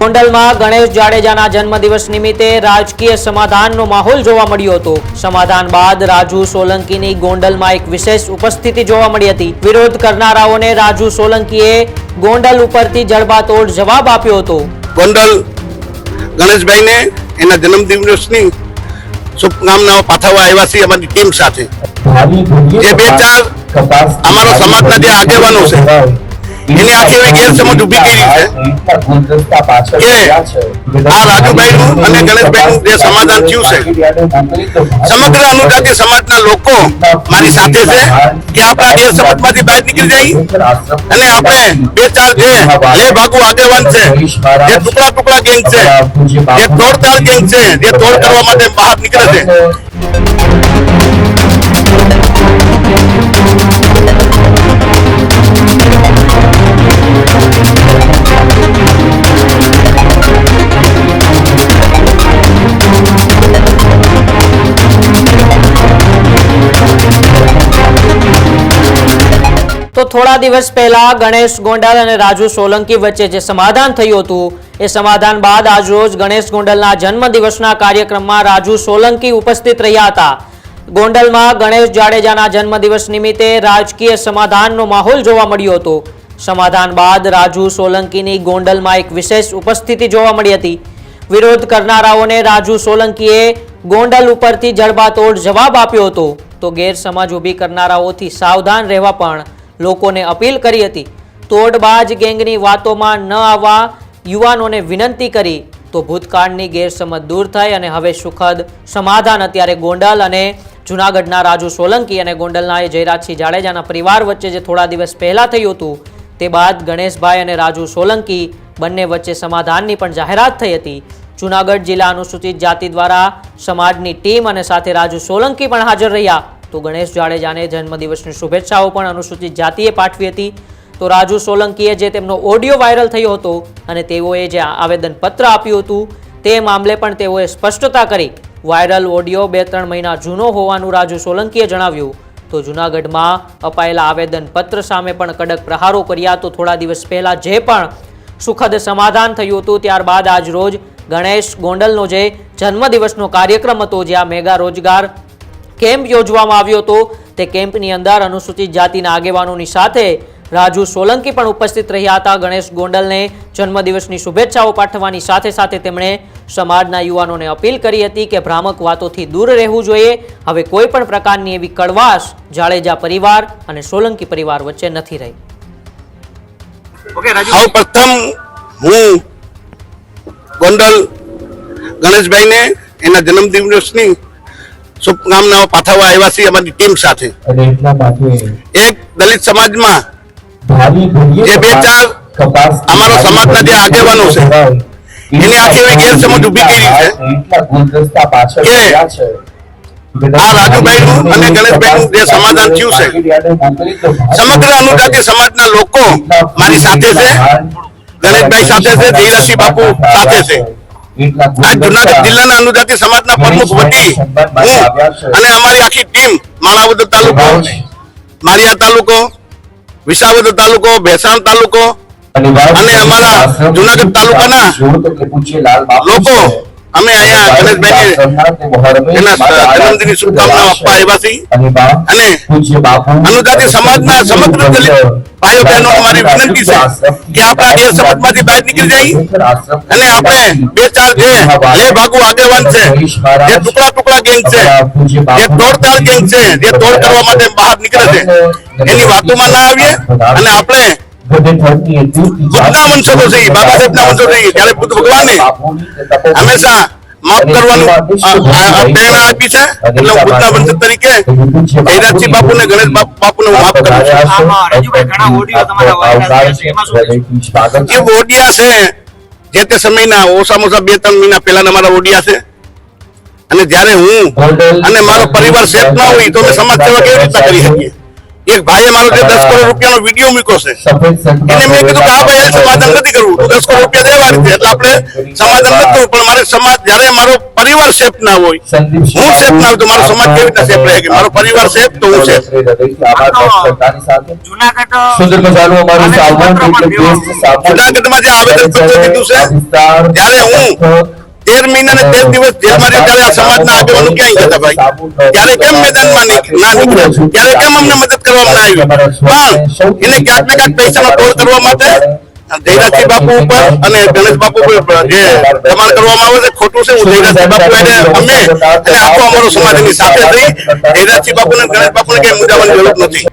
ગોંડલમાં ગણેશ જાડેજાના જન્મદિવસ નિમિત્તે રાજકીય સમાધાનનો માહોલ જોવા મળ્યો હતો। સમાધાન બાદ રાજુ સોલંકીની ગોંડલમાં એક વિશેષ ઉપસ્થિતિ જોવા મળી હતી। વિરોધ કરનારાઓને રાજુ સોલંકીએ ગોંડલ ઉપરથી જડબાતોડ જવાબ આપ્યો હતો। ગોંડલ ગણેશભાઈને એના જન્મદિવસની શુભકામનાઓ પાઠવવા આવ્યા છીએ અમારી ટીમ સાથે। જે બે ચાર અમારા સમાજના જે આગેવાનો છે એની આખી એવી ગેરસમજ ઊભી કરી છે કે આ રાજુભાઈનું અને ગણેશભાઈનું જે સમાધાન થયું છે સમગ્ર અનુજાતિ સમાજના લોકો મારી સાથે છે કે આપણે આ ગેરસમજમાંથી બહાર નીકળી જઈએ અને આપણે બે ચાર જે લે ભાગુ આગેવાન છે, જે ટુકડા ટુકડા ગેંગ છે, જે તોડતાડ ગેંગ છે, જે તોડ કરવા માટે બહાર નીકળે છે। તો થોડા દિવસ પહેલા ગણેશ ગોંડલ અને રાજુ સોલંકી વચ્ચે જે સમાધાન થયું હતું એ સમાધાન બાદ આજરોજ ગણેશ ગોંડલના જન્મદિવસના કાર્યક્રમમાં રાજુ સોલંકી ઉપસ્થિત રહ્યા હતા। ગોંડલમાં ગણેશ જાડેજાના જન્મદિવસ નિમિત્તે રાજકીય સમાધાનનો માહોલ જોવા મળ્યો હતો। સમાધાન બાદ રાજુ સોલંકીની ગોંડલમાં એક વિશેષ ઉપસ્થિતિ જોવા મળી હતી। વિરોધ કરનારાઓને રાજુ સોલંકીએ ગોંડલ ઉપરથી જડબાતોડ જવાબ આપ્યો હતો તો ગેરસમજ ઊભી કરનારાઓથી સાવધાન રહેવા પણ લોકોને અપીલ કરી હતી। તોડબાજ ગેંગની વાતોમાં ન આવવા યુવાનોને વિનંતી કરી તો ભૂતકાળની ગેરસમજ દૂર થઈ અને હવે સુખદ સમાધાન અત્યારે ગોંડલ અને જૂનાગઢના રાજુ સોલંકી અને ગોંડલના જયરાજસિંહ જાડેજાના પરિવાર વચ્ચે જે થોડા દિવસ પહેલા થયું હતું તે બાદ ગણેશભાઈ અને રાજુ સોલંકી બંને વચ્ચે સમાધાનની પણ જાહેરાત થઈ હતી। જૂનાગઢ જિલ્લા અનુસૂચિત જાતિ દ્વારા સમાજની ટીમ અને સાથે રાજુ સોલંકી પણ હાજર રહ્યા તો ગણેશ જાડેજાને જન્મદિવસની શુભેચ્છાઓ પણ અનુસૂચિત જાતિએ પાઠવી હતી। તો રાજુ સોલંકીએ જે તેમનો ઓડિયો વાયરલ થયો હતો અને તેઓએ જે આવેદનપત્ર આપ્યું હતું તે મામલે પણ તેઓએ સ્પષ્ટતા કરી। વાયરલ ઓડિયો 2-3 મહિના જૂનો હોવાનું રાજુ સોલંકીએ જણાવ્યું તો જૂનાગઢમાં અપાયેલા આવેદનપત્ર સામે પણ કડક પ્રહારો કર્યા। તો થોડા દિવસ પહેલા જે પણ સુખદ સમાધાન થયું હતું ત્યારબાદ આજ રોજ ગણેશ ગોંડલનો જે જન્મદિવસનો કાર્યક્રમ હતો જ્યાં મેગા રોજગાર કેમ્પ યોજવામાં આવ્યો હતો તે કેમ્પની અંદર અનુસૂચિત જાતિના આગેવાનોની સાથે રાજુ સોલંકી પણ ઉપસ્થિત રહ્યા હતા। ગણેશ ગોંડલને જન્મદિવસની શુભેચ્છાઓ પાઠવવાની સાથે સાથે તેમણે સમાજના યુવાનોને અપીલ કરી હતી કે ભ્રામક વાતોથી દૂર રહેવું જોઈએ। હવે કોઈ પણ પ્રકારની એવી કડવાશ જાડેજા પરિવાર અને સોલંકી પરિવાર વચ્ચે નથી રહી। સૌ પ્રથમ હું ગોંડલ ગણેશભાઈને એના જન્મદિવસની શુભકામનાઓ પાઠવવા આવ્યા છીએ અમારી ટીમ સાથે। એક દલિત સમાજમાં જે બે ચાર અમારા સમાજના જે આગેવાનો છે એની આખી એવી ગેરસમજ ઊભી કરી છે કે આ રાજુભાઈનું અને ગણેશભાઈનું જે સમાધાન થયું છે સમગ્ર અનુજાતિ સમાજના લોકો મારી સાથે છે, ગણેશભાઈ સાથે છે, જયરાજસિંહ બાપુ સાથે છે। આ જૂનાગઢ જિલ્લાના અનુજાતિ સમાજના પ્રમુખ વતી હું અને અમારી આખી ટીમ માણાવદર તાલુકો, માળિયા તાલુકો, વિસાવદર તાલુકો, ભેસાણ તાલુકો અને અમારા જૂનાગઢ તાલુકાના લોકો અમે અહીંયા ગણેશભાઈને એના જન્મદિનની શુભકામનાઓ આપવા આવ્યા છીએ અને અનુજાતિ સમાજના સમગ્ર દલિત ભાઈઓ બહેનો અમારી વિનંતી છે કે આપણે આ ગેરસમજમાંથી બહાર નીકળી જઈએ અને આપણે બે ચાર જે લે ભાગુ આગેવાન છે, જે ટુકડા ટુકડા ગેંગ છે, જે તોડતાડ ગેંગ છે, જે તોડ કરવા માટે બહાર નીકળે છે એની વાતોમાં ના આવીએ અને આપણે બુદ્ધના વંશજો છે, બાબા સાહેબના વંશજો છે ત્યારે બુદ્ધ ભગવાને હંમેશા માફ કરવાનું પ્રેરણા આપી છે એટલે હું બુદ્ધના વંશજ તરીકે જયરાજસિંહ બાપુ ને ગણેશ બાપુને હું માફ કરું છું। જે ઓડિયા છે જે તે સમયના ઓછામાં ઓછા 2-3 મહિના પહેલાના મારા ઓડિયા છે અને જ્યારે હું અને મારો પરિવાર સેફ ના હોય તો અમે સમાજ સેવા કેવી રીતના કરી શકીએ? એક ભાઈએ મારો જે 10 કરોડ રૂપિયાનો વિડીયો મૂક્યો છે એને મેં કીધું કે આ ભાઈ સમાધાન નથી કરવું, 10 કરોડ રૂપિયા દેવાની છે એટલે આપણે સમાધાન નથી કરવું. પણ મારે સમાજ જયારે મારો પરિવાર સેફ ના હોય, હું સેફ ના હોય તો મારો સમાજ કેવી રીતે સેફ રહે? કે મારો પરિવાર સેફ તો હું સેફ. જુનાગઢમાં જે આવેદન પત્ર દીધું છે, ત્યારે હું 13 મહિના ને 13 દિવસ જેલમાં રહ્યો ત્યારે આ સમાજના આગેવાનો ક્યાંય હતા ભાઈ? ત્યારે કેમ મેદાનમાં ના નીકળ્યા? ત્યારે કેમ અમને મદદ કરવામાં ના આવી? પણ એને ક્યાંક ને ક્યાંક પૈસાનો તોડ કરવા માટે જયરાજસિંહ બાપુ ઉપર અને ગણેશ બાપુ ઉપર જે દબાણ કરવામાં આવે છે ખોટું છે. હું જયરાજસિંહ બાપુ અમે અને આખો અમારો સમાજ એની સાથે થઈ. જયરાજસિંહ બાપુ અને ગણેશ બાપુને કઈ મુદ્દાવાની જરૂર નથી.